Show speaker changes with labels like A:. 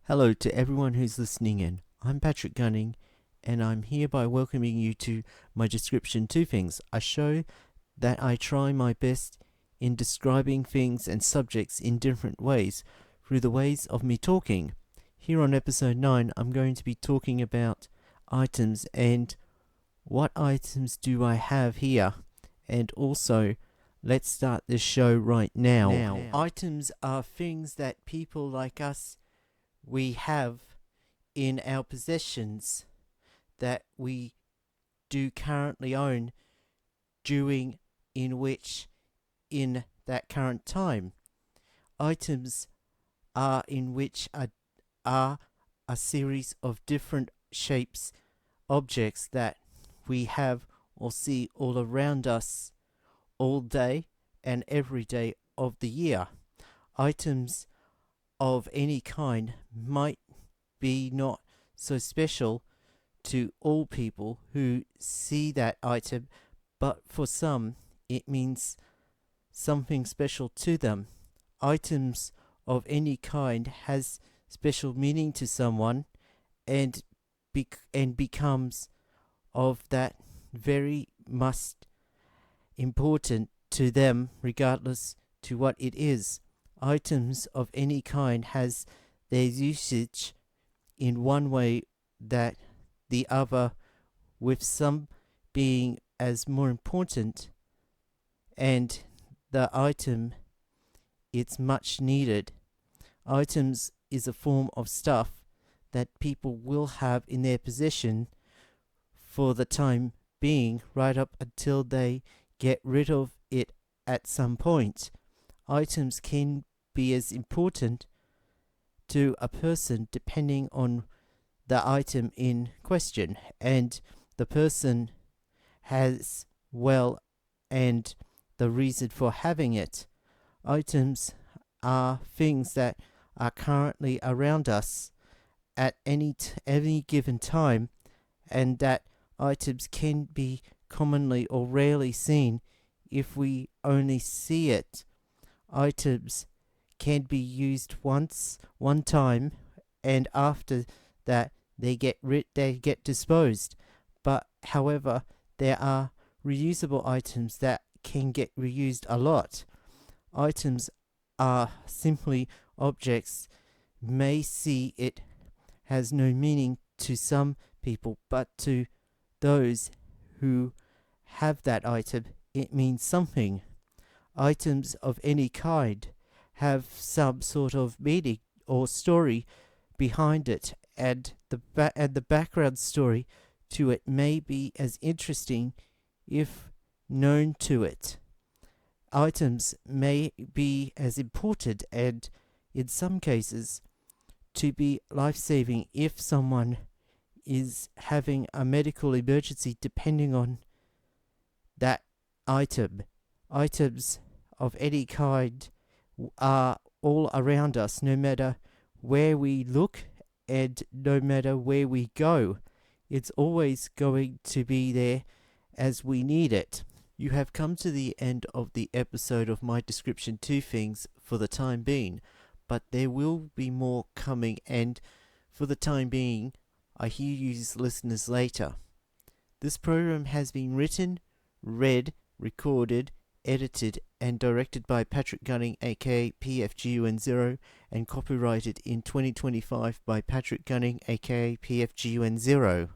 A: Hello to everyone who's listening in. I'm Patrick Gunning, and I'm hereby welcoming you to my description to things, a show that I try my best in describing things and subjects in different ways through the ways of me talking. Here on episode 9, I'm going to be talking about items and what items do I have here, and also let's start this show right now. Items are things that people like us we have in our possessions that we do currently own during in which in that current time. Items are in which are a series of different shapes, objects that we have or see all around us all day and every day of the year. Items of any kind might be not so special to all people who see that item, but for some it means something special to them. Items of any kind has special meaning to someone and becomes of that very much important to them regardless to what it is. Items of any kind has their usage in one way that the other, with some being as more important, and the item it's much needed. Items is a form of stuff that people will have in their possession for the time being, right up until they get rid of it at some point. Items can be as important to a person depending on the item in question and the person has and the reason for having it. Items are things that are currently around us at any given time, and that items can be commonly or rarely seen if we only see it. Items can be used one time, and after that they get disposed. But however, there are reusable items that can get reused a lot. Items are simply objects. May see it has no meaning to some people, but to those who have that item, it means something. Items of any kind have some sort of meaning or story behind it, and the background story to it may be as interesting if known to it. Items may be as important and, in some cases, to be life-saving if someone is having a medical emergency depending on that item. Items of any kind are all around us, no matter where we look and no matter where we go. It's always going to be there as we need it. You have come to the end of the episode of my description to things for the time being, but there will be more coming, and for the time being, I hear you listeners later. This program has been written, read, recorded, edited and directed by Patrick Gunning aka PFGUN0 and copyrighted in 2025 by Patrick Gunning aka PFGUN0.